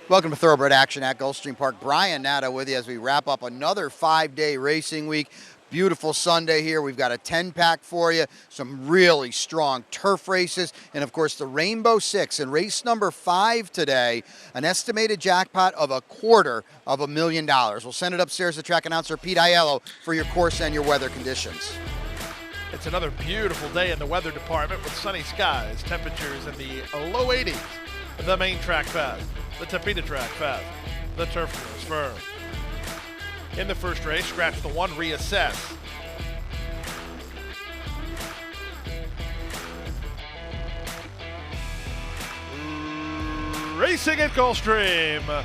Welcome to Thoroughbred Action at Gulfstream Park. Brian Natta with you as we wrap up another 5-day racing week. Beautiful Sunday here. We've got a 10-pack for you, some really strong turf races, and of course the Rainbow Six in race number 5 today, an estimated jackpot of $250,000. We'll send it upstairs to track announcer Pete Aiello for your course and your weather conditions. It's another beautiful day in the weather department with sunny skies, temperatures in the low 80s. The main track fast, the Tapeta track fast, the turf course firm. In the first race, scratch the 1, reassess. Racing at Gulfstream.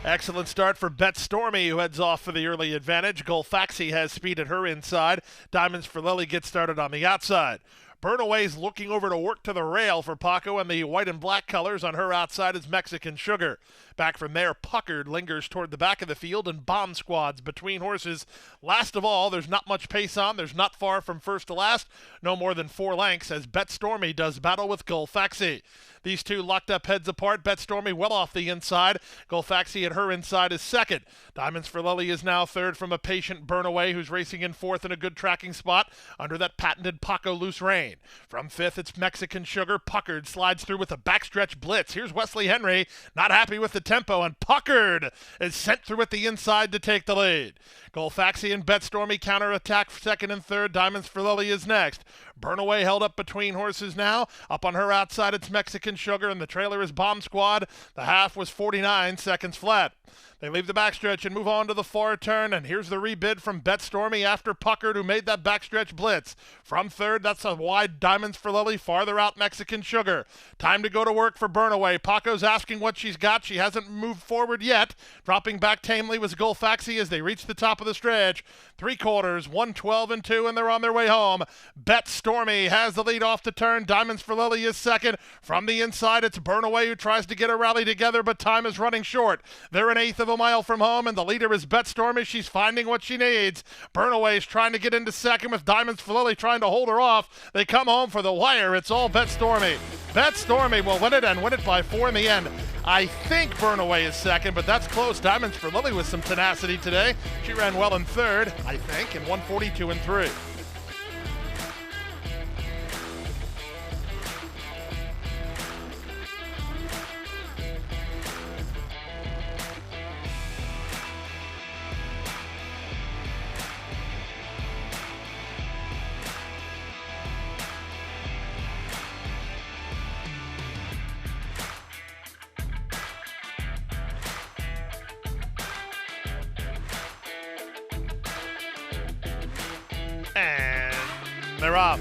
Excellent start for Bet Stormy, who heads off for the early advantage. Gulfstream has speed at her inside. Diamonds for Lily get started on the outside. Burnaway's looking over to work to the rail for Paco, and the white and black colors on her outside is Mexican Sugar. Back from there, Puckered lingers toward the back of the field, and bomb squads between horses. Last of all, there's not much pace on. There's not far from first to last, no more than 4 lengths, as Bet Stormy does battle with Gulfstream. These two locked up heads apart. Bet Stormy well off the inside. Gulfstream at her inside is second. Diamonds for Lily is now third from a patient Burnaway, who's racing in fourth in a good tracking spot under that patented Paco loose rein. From fifth, it's Mexican Sugar. Puckered slides through with a backstretch blitz. Here's Wesley Henry, not happy with the tempo, and Puckered is sent through at the inside to take the lead. Gulfstream and Bet Stormy counterattack second and third. Diamonds for Lily is next. Burnaway held up between horses now. Up on her outside, it's Mexican Sugar, and the trailer is Bomb Squad. The half was 49 seconds flat. They leave the backstretch and move on to the far turn, and here's the rebid from Bet Stormy after Puckered, who made that backstretch blitz. From third, that's a wide Diamonds for Lily. Farther out, Mexican Sugar. Time to go to work for Burnaway. Paco's asking what she's got. She hasn't moved forward yet. Dropping back tamely was Gulfstream as they reach the top of the stretch. 3/4, 1:12 and 2, and they're on their way home. Bet Stormy has the lead off the turn. Diamonds for Lily is second. From the inside, it's Burnaway who tries to get a rally together, but time is running short. They're an eighth of a mile from home, and the leader is Bet Stormy. She's finding what she needs. Burnaway's trying to get into second with Diamonds for Lily trying to hold her off. They come home for the wire. It's all Bet Stormy. Bet Stormy will win it and win it by 4 in the end. I think Burnaway is second, but that's close. Diamonds for Lily with some tenacity today. She ran well in third, I think, in 1:42 and 3. And they're off.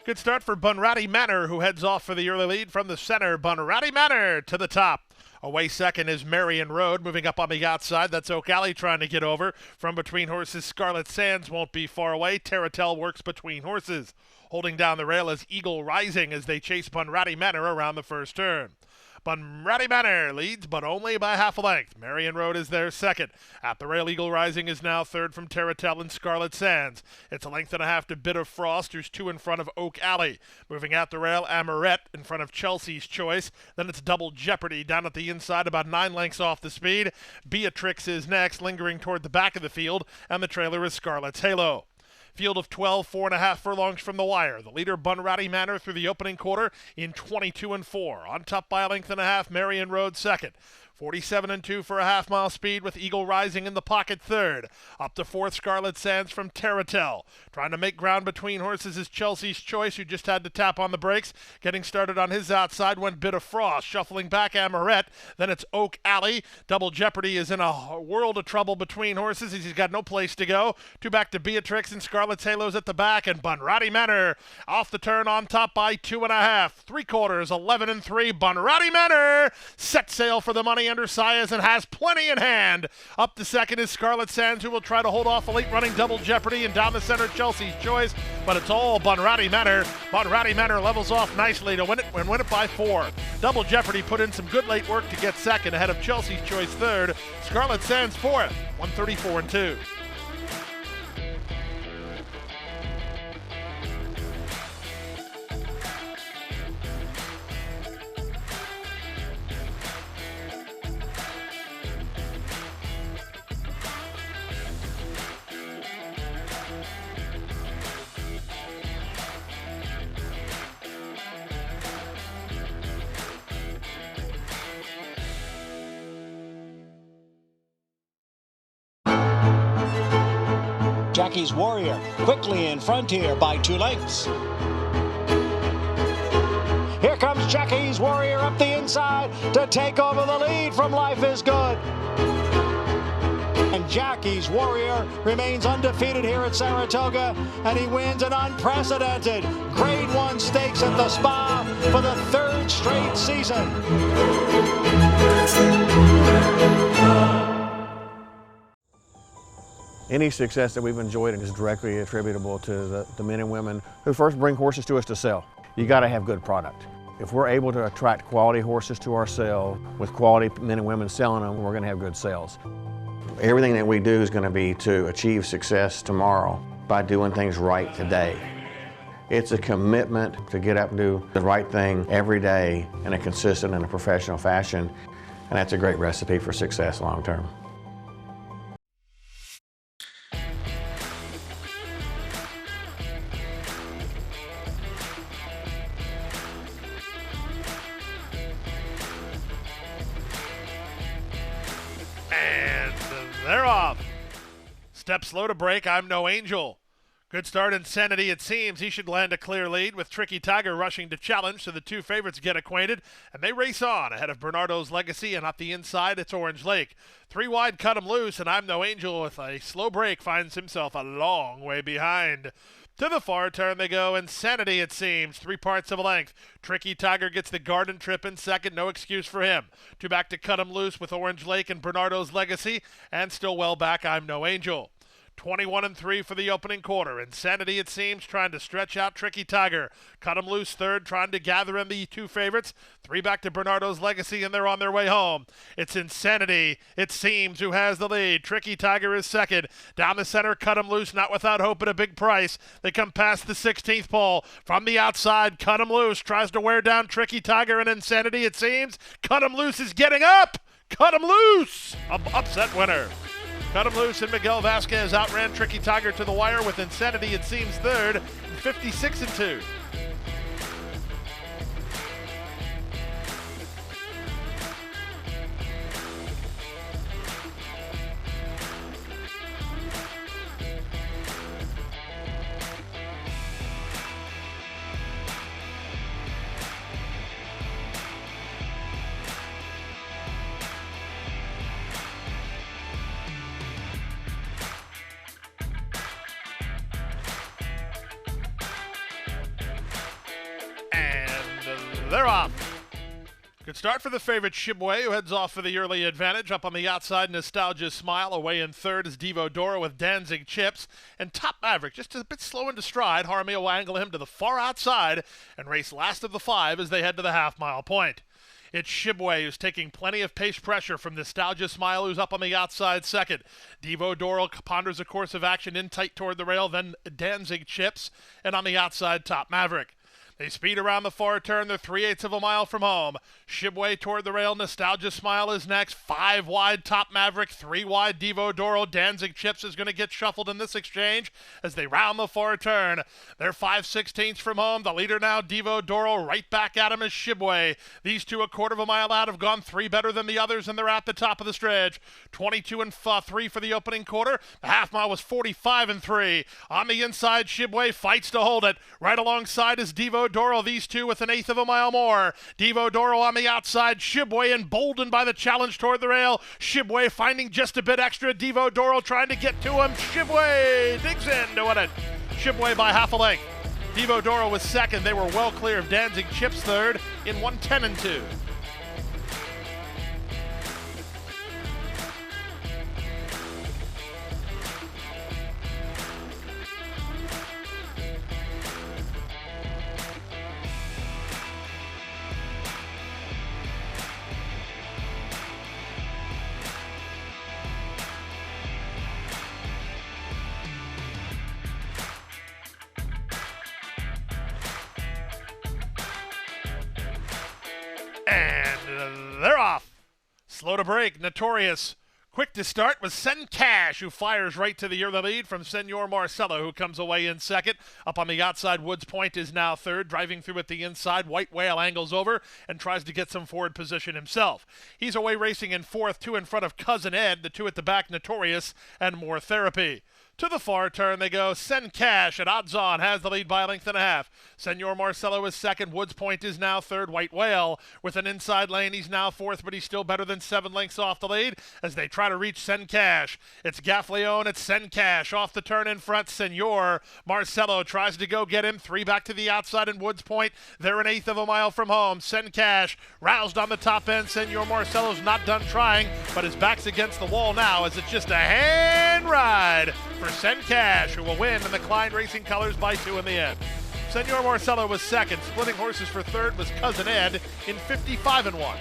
Good start for Bunratty Manor, who heads off for the early lead from the center. Bunratty Manor to the top. Away second is Marion Road, moving up on the outside. That's Oak Alley trying to get over. From between horses, Scarlet Sands won't be far away. Terratel works between horses. Holding down the rail is Eagle Rising as they chase Bunratty Manor around the first turn. Bunratty Manor leads, but only by half a length. Marion Road is there second. At the rail, Eagle Rising is now third from Terratel and Scarlet Sands. It's a length and a half to Bit of Frost, who's 2 in front of Oak Alley. Moving at the rail, Amourette in front of Chelsea's Choice. Then it's Double Jeopardy down at the inside, about 9 lengths off the speed. Beatrix is next, lingering toward the back of the field, and the trailer is Scarlet's Halo. Field of 12, 4.5 furlongs from the wire. The leader, Bunratty Manor, through the opening quarter in 22 and 4. On top by a length and a half, Marion Road second. 47 and 2 for a half-mile speed with Eagle Rising in the pocket third. Up to fourth, Scarlet Sands from Terratel. Trying to make ground between horses is Chelsea's Choice, who just had to tap on the brakes. Getting started on his outside went Bit of Frost. Shuffling back, Amourette. Then it's Oak Alley. Double Jeopardy is in a world of trouble between horses. He's got no place to go. 2 back to Beatrix, and Scarlet's Halo's at the back. And Bunratty Manor off the turn on top by 2.5. 3/4, 11 and 3. Bunratty Manor set sail for the money under Sias and has plenty in hand. Up to second is Scarlet Sands, who will try to hold off a late-running Double Jeopardy, and down the center, Chelsea's Choice, but it's all Bunratty Manor. Bunratty Manor levels off nicely to win it and win it by 4. Double Jeopardy put in some good late work to get second ahead of Chelsea's Choice third. Scarlet Sands fourth, 134-2. Jackie's Warrior quickly in front here by 2 lengths. Here comes Jackie's Warrior up the inside to take over the lead from Life is Good. And Jackie's Warrior remains undefeated here at Saratoga, and he wins an unprecedented Grade 1 stakes at the Spa for the 3rd straight season. Any success that we've enjoyed is directly attributable to the men and women who first bring horses to us to sell. You got to have good product. If we're able to attract quality horses to our sale with quality men and women selling them, we're going to have good sales. Everything that we do is going to be to achieve success tomorrow by doing things right today. It's a commitment to get up and do the right thing every day in a consistent and a professional fashion, and that's a great recipe for success long term. And they're off. Step slow to break, I'm No Angel. Good start, Insanity. It seems he should land a clear lead with Tricky Tiger rushing to challenge, so the two favorites get acquainted, and they race on ahead of Bernardo's Legacy, and up the inside, it's Orange Lake. 3 wide, Cut 'em Loose, and I'm No Angel with a slow break finds himself a long way behind. To the far turn they go. Insanity, it seems. 3 parts of a length. Tricky Tiger gets the Garden Trip in second. No excuse for him. 2 back to Cut 'em Loose with Orange Lake and Bernardo's Legacy. And still well back, I'm No Angel. 21-3 for the opening quarter. Insanity, it seems, trying to stretch out Tricky Tiger. Cut 'em Loose third, trying to gather in the 2 favorites. 3 back to Bernardo's Legacy, and they're on their way home. It's Insanity, it seems, who has the lead. Tricky Tiger is second. Down the center, Cut 'em Loose, not without hope at a big price. They come past the 16th pole. From the outside, Cut 'em Loose tries to wear down Tricky Tiger, and Insanity, it seems. Cut 'em Loose is getting up! Cut 'em Loose! An upset winner. Cut 'em Loose and Miguel Vasquez outran Tricky Tiger to the wire with Insanity, it seems, third, 56-2. They're off. Good start for the favorite Shibway, who heads off for the early advantage. Up on the outside, Nostalgia Smile. Away in third is Devo Dora with Danzig Chips. And Top Maverick, just a bit slow into stride. Jaramillo will angle him to the far outside and race last of the 5 as they head to the half-mile point. It's Shibway who's taking plenty of pace pressure from Nostalgia Smile, who's up on the outside second. Devo Doral ponders a course of action in tight toward the rail, then Danzig Chips, and on the outside, Top Maverick. They speed around the far turn. They're 3/8 of a mile from home. Shibway toward the rail. Nostalgia Smile is next. 5 wide, Top Maverick. 3 wide, Devo Doral. Danzig Chips is going to get shuffled in this exchange as they round the far turn. They're 5/16 from home. The leader now, Devo Doral. Right back at him is Shibway. These two 1/4 of a mile out have gone 3 better than the others, and they're at the top of the stretch. 22-3 for the opening quarter. The half mile was 45-3. On the inside, Shibway fights to hold it. Right alongside is Devo Doral, these two with 1/8 of a mile more. Devo Doral on the outside. Shibway emboldened by the challenge toward the rail. Shibway finding just a bit extra. Devo Doral trying to get to him. Shibway digs in to win it. Shibway by half a length. Devo Doral was second. They were well clear of Danzig Chips third in 1:10-2. they're off. Slow to break, Notorious. Quick to start was Sen Cash, who fires right to the early lead from Senor Marcelo, who comes away in second. Up on the outside, Woods Point is now third. Driving through at the inside, White Whale angles over and tries to get some forward position himself. He's away racing in fourth, two in front of Cousin Ed, the two at the back, Notorious, and More Therapy. To the far turn they go. Sen Cash at odds on has the lead by a length and a half. Senor Marcelo is second. Woods Point is now third. White Whale with an inside lane. He's now fourth, but he's still better than 7 lengths off the lead as they try to reach Sen Cash. It's Gaffleone. It's Sen Cash off the turn in front. Senor Marcelo tries to go get him. 3 back to the outside in Woods Point. They're an eighth of a mile from home. Sen Cash roused on the top end. Senor Marcelo's not done trying, but his back's against the wall now as it's just a hand ride for Sen Cash, who will win in the Klein Racing colors by 2 in the end. Senor Marcelo was second. Splitting horses for third was Cousin Ed in 55-1.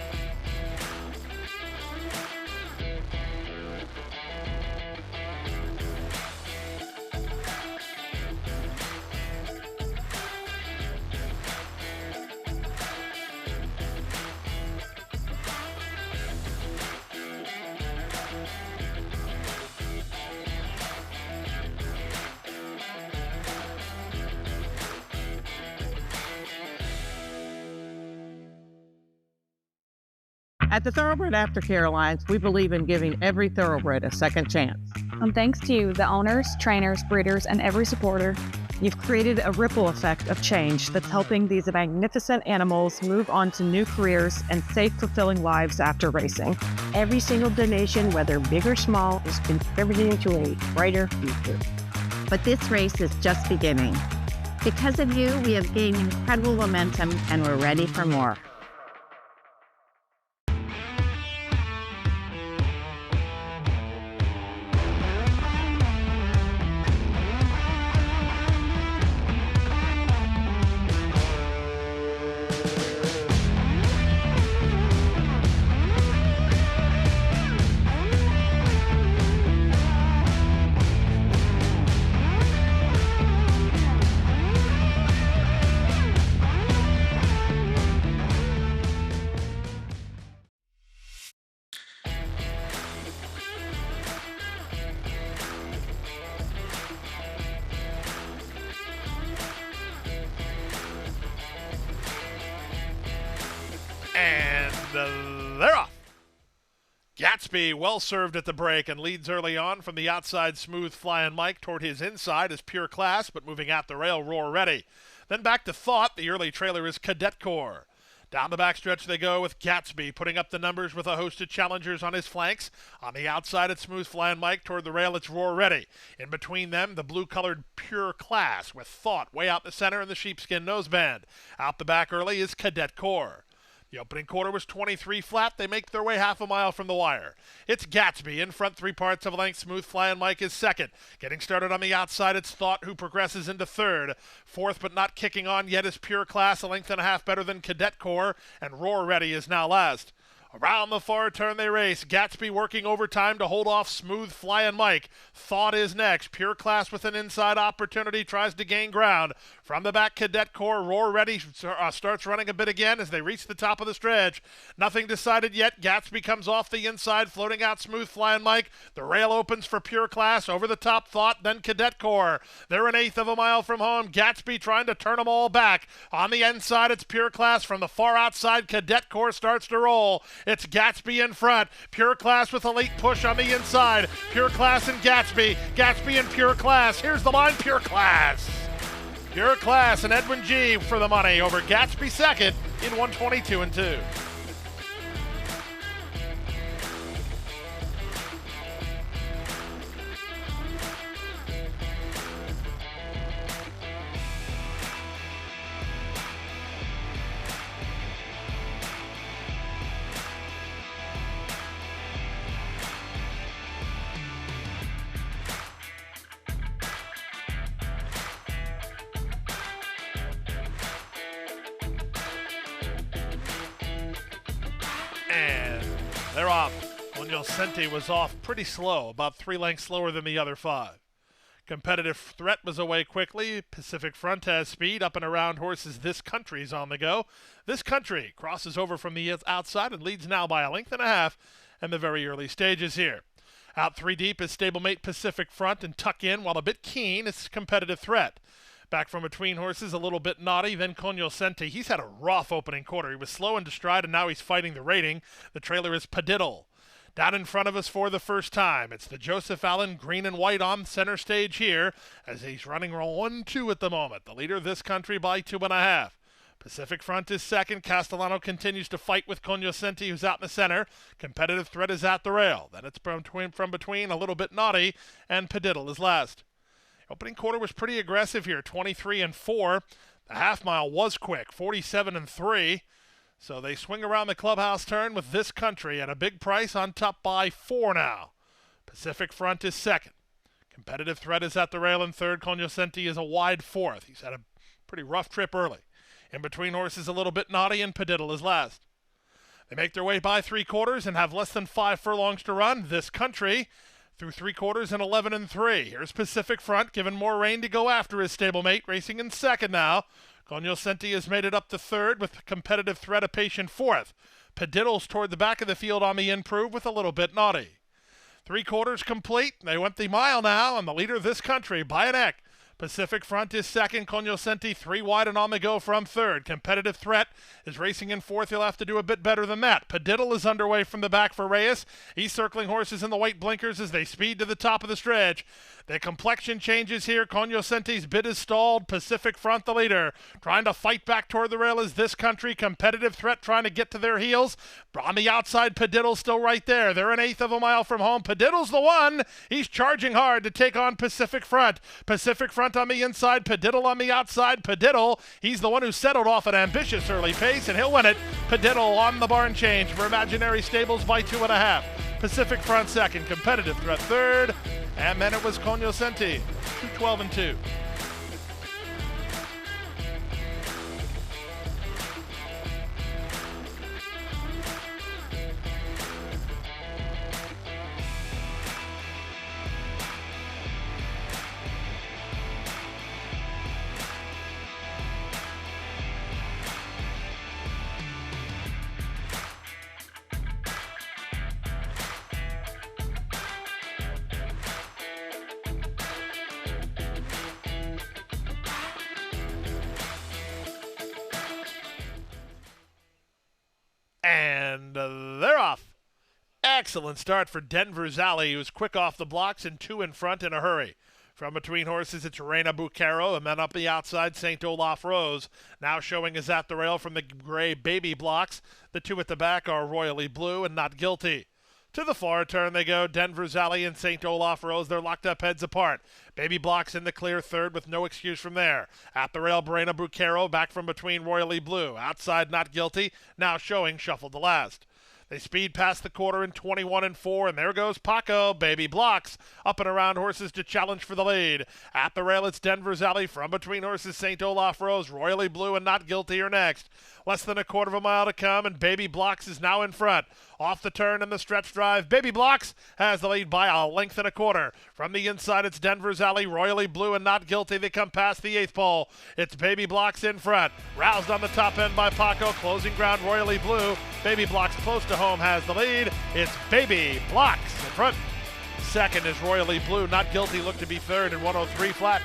At the Thoroughbred Aftercare Alliance, we believe in giving every thoroughbred a second chance. And thanks to you, the owners, trainers, breeders, and every supporter, You've created a ripple effect of change that's helping these magnificent animals move on to new careers and safe, fulfilling lives after racing. Every single donation, whether big or small, is contributing to a brighter future. But this race is just beginning. Because of you, we have gained incredible momentum and we're ready for more. And they're off. Gatsby well served at the break and leads early on from the outside. Smooth Flying Mike toward his inside is Pure Class, but moving at the rail, Roar Ready. Then back to Thought. The early trailer is Cadet Corps. Down the backstretch they go with Gatsby putting up the numbers with a host of challengers on his flanks. On the outside it's Smooth Flying Mike. Toward the rail it's Roar Ready. In between them the blue-colored Pure Class with Thought way out the center and the sheepskin noseband. Out the back early is Cadet Corps. The opening quarter was 23 flat. They make their way half a mile from the wire. It's Gatsby in front 3 parts of a length. Smooth Flying Mike is second. Getting started on the outside, it's Thought who progresses into third. Fourth but not kicking on yet is Pure Class, a length and a half better than Cadet Corps, and Roar Ready is now last. Around the far turn they race. Gatsby working overtime to hold off Smooth Flying Mike. Thought is next. Pure Class with an inside opportunity tries to gain ground. From the back, Cadet Corps. Roar Ready starts running a bit again as they reach the top of the stretch. Nothing decided yet. Gatsby comes off the inside, floating out Smooth Flying Mike. The rail opens for Pure Class. Over the top, Thought, then Cadet Corps. They're an eighth of a mile from home. Gatsby trying to turn them all back. On the inside, it's Pure Class. From the far outside, Cadet Corps starts to roll. It's Gatsby in front. Pure Class with a late push on the inside. Pure Class and Gatsby. Gatsby and Pure Class. Here's the line, Pure Class. Pure Class and Edwin G for the money over Gatsby second in 122-2. And they're off. Munoz Sente was off pretty slow, about 3 lengths slower than the other 5. Competitive Threat was away quickly. Pacific Front has speed up and around horses. This Country's on the go. This Country crosses over from the outside and leads now by a length and a half in the very early stages here. Out 3 deep is stablemate Pacific Front, and tuck in, while a bit keen, is Competitive Threat. Back from between horses, a little bit naughty, then Cognoscente. He's had a rough opening quarter. He was slow into stride, and now he's fighting the rating. The trailer is Padiddle. Down in front of us for the first time, it's the Joseph Allen green and white on center stage here, as he's running 1-2 at the moment. The leader, This Country, by 2.5. Pacific Front is second. Castellano continues to fight with Cognoscente, who's out in the center. Competitive Threat is at the rail. Then it's from between, a little bit naughty, and Padiddle is last. Opening quarter was pretty aggressive here, 23-4. The half mile was quick, 47-3. So they swing around the clubhouse turn with This Country at a big price on top by 4 now. Pacific Front is second. Competitive Threat is at the rail in third. Cognoscente is a wide fourth. He's had a pretty rough trip early. In between horses, a little bit naughty, and Padiddle is last. They make their way by 3/4 and have less than 5 furlongs to run. This Country through 3/4 and 11-3. Here's Pacific Front, given more rein to go after his stablemate, racing in second now. Cognoscente has made it up to third with Competitive Threat a patient fourth. Padiddle's toward the back of the field on the improve with a little bit naughty. 3/4 complete. They went the mile now, and the leader, This Country, by a neck. Pacific Front is second. Cognoscente 3 wide and on the go from third. Competitive Threat is racing in fourth. He'll have to do a bit better than that. Padiddle is underway from the back for Reyes. He's circling horses in the white blinkers as they speed to the top of the stretch. The complexion changes here. Cognoscente's bit is stalled. Pacific Front the leader. Trying to fight back toward the rail is This Country. Competitive Threat trying to get to their heels. On the outside, Padiddle's still right there. They're 1/8 of a mile from home. Padiddle's the one. He's charging hard to take on Pacific Front. Pacific Front on the inside, Padiddle on the outside. Padiddle, he's the one who settled off an ambitious early pace, and he'll win it. Padiddle on the barn change for Imaginary Stables by 2.5. Pacific Front second. Competitive Threat third. And then it was Cognoscente, 2-12-2. And they're off. Excellent start for Denver's Alley, who's quick off the blocks and 2 in front in a hurry. From between horses, it's Reina Bucaro, and then up the outside, St. Olaf Rose. Now showing is at the rail from the gray baby blocks. The 2 at the back are Royally Blue and Not Guilty. To the far turn they go. Denver's Alley and St. Olaf Rose. They're locked up heads apart. Baby Blocks in the clear third with no excuse from there. At the rail, Reina Bucaro back from between Royally Blue. Outside, Not Guilty. Now showing, shuffled to last. They speed past the quarter in 21-4, and there goes Paco. Baby Blocks up and around horses to challenge for the lead. At the rail, it's Denver's Alley. From between horses, St. Olaf Rose, Royally Blue, and Not Guilty are next. Less than 1/4 mile to come, and Baby Blocks is now in front. Off the turn in the stretch drive, Baby Blocks has the lead by a length and 1/4. From the inside, it's Denver's Alley, Royally Blue, and Not Guilty. They come past the 8th pole. It's Baby Blocks in front. Roused on the top end by Paco. Closing ground, Royally Blue. Baby Blocks close to home has the lead. It's Baby Blocks in front. Second is Royally Blue. Not Guilty looked to be third in 103 flat.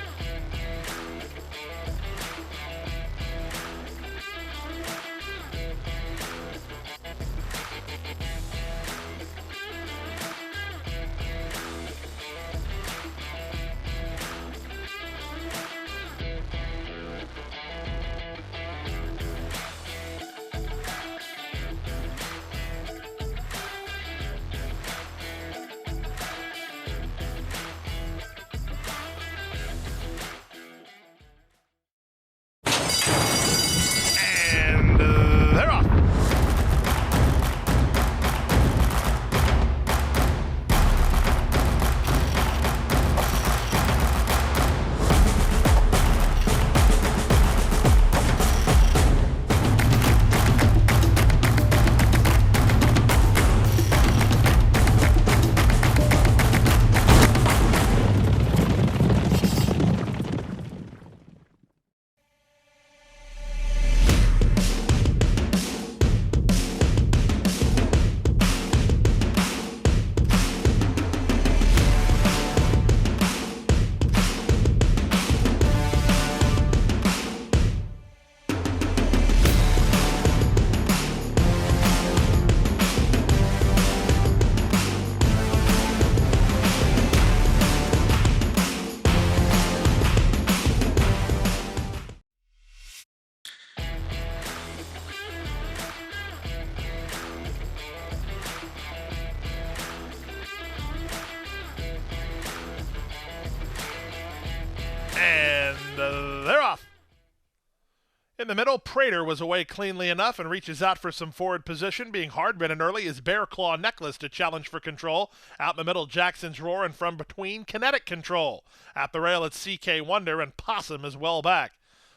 In the middle, Prater was away cleanly enough and reaches out for some forward position. Being hard-bitten early is Bear Claw Necklace to challenge for control. Out in the middle, Jackson's Roar, and from between, Kinetic Control. At the rail, it's CK Wonder, and Possum is well back.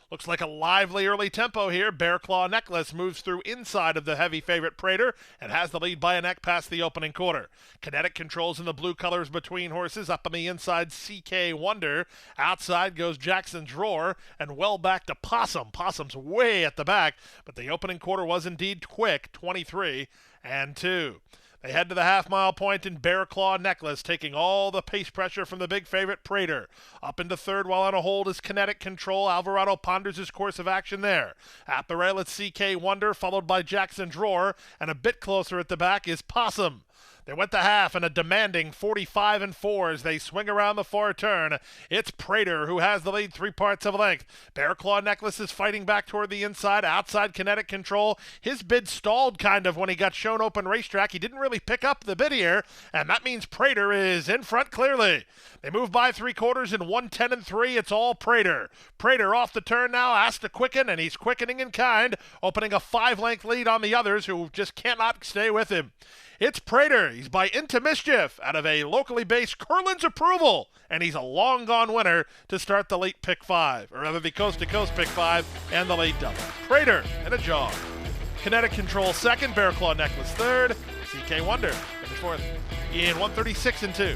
Looks like a lively early tempo here. Bear Claw Necklace moves through inside of the heavy favorite Prater and has the lead by a neck past the opening quarter. Kinetic Controls in the blue colors between horses. Up on the inside, CK Wonder. Outside goes Jackson's Roar, and well back to Possum. Possum's way at the back, but the opening quarter was indeed quick, 23-2. They head to the half-mile point in Bear Claw Necklace, taking all the pace pressure from the big favorite Prater. Up into third while on a hold is Kinetic Control. Alvarado ponders his course of action there. At the rail, it's CK Wonder, followed by Jackson's Roar, and a bit closer at the back is Possum. They went to half in a demanding 45-4 as they swing around the far turn. It's Prater who has the lead 3 parts of a length. Bear Claw Necklace is fighting back toward the inside. Outside, Kinetic Control. His bid stalled kind of when he got shown open racetrack. He didn't really pick up the bid here, and that means Prater is in front clearly. They move by 3/4 in 1:10-3. It's all Prater. Prater off the turn now, asked to quicken, and he's quickening in kind, opening a 5-length lead on the others who just cannot stay with him. It's Prater. He's by Into Mischief out of a locally based Curlin's Approval, and he's a long-gone winner to start the late pick 5, or rather the coast-to-coast pick 5 and the late double. Prater in a jog. Kinetic Control second, Bear Claw Necklace third, CK Wonder finished fourth in 1:36-2.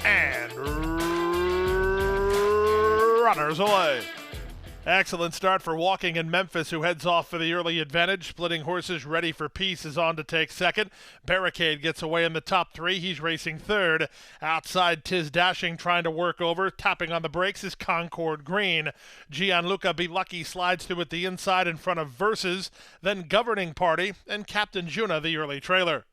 And runners away. Excellent start for Walking in Memphis, who heads off for the early advantage. Splitting Horses Ready for Peace is on to take second. Barricade gets away in the top 3. He's racing third. Outside, Tiz Dashing trying to work over. Tapping on the brakes is Concord Green. Gianluca Be Lucky slides through at the inside in front of Versus, then Governing Party, and Captain Juna, the early trailer.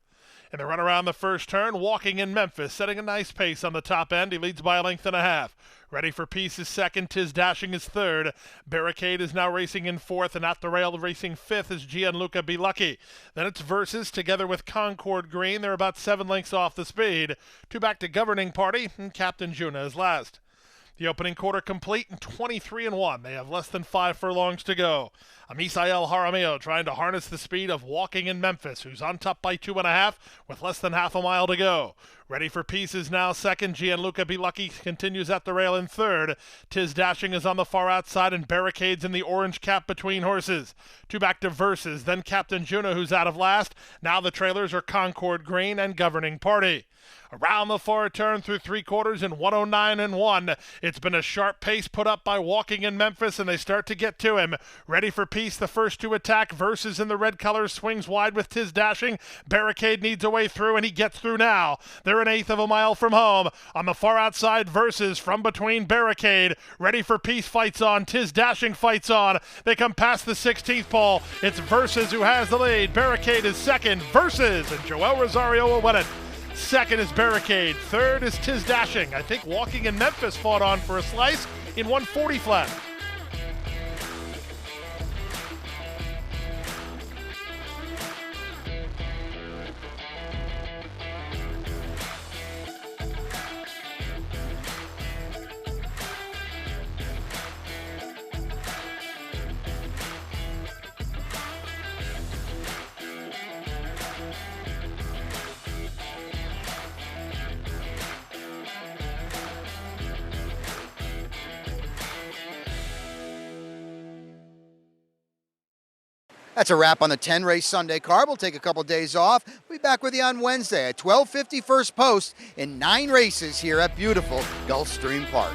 In the run around the first turn, Walking in Memphis, setting a nice pace on the top end. He leads by a length and a half. Ready for Peace is second. Tiz Dashing is third. Barricade is now racing in fourth, and at the rail racing fifth is Gianluca Be Lucky. Then it's Versus together with Concord Green. They're about 7 lengths off the speed. 2 back to Governing Party, and Captain Juna is last. The opening quarter complete and 23-1. They have less than 5 furlongs to go. Amisael Jaramillo trying to harness the speed of Walking in Memphis, who's on top by 2.5 with less than half a mile to go. Ready for Peace is now second. Gianluca Be Lucky continues at the rail in third. Tiz Dashing is on the far outside, and Barricades in the orange cap between horses. 2 back to Versus, then Captain Juna, who's out of last. Now the trailers are Concord Green and Governing Party. Around the far turn through 3/4 in 109-1. It's been a sharp pace put up by Walking in Memphis, and they start to get to him. Ready for Peace, the first to attack. Versus in the red colors swings wide with Tiz Dashing. Barricade needs a way through, and he gets through now. They're an 1/8 of a mile from home. On the far outside, Versus from between Barricade. Ready for Peace fights on. Tiz Dashing fights on. They come past the 16th pole. It's Versus who has the lead. Barricade is second. Versus, and Joel Rosario will win it. Second is Barricade. Third is Tiz Dashing. I think Walking in Memphis fought on for a slice in 140 flat. That's a wrap on the 10-race Sunday card. We'll take a couple days off. We'll be back with you on Wednesday at 12:50 first post in 9 races here at beautiful Gulfstream Park.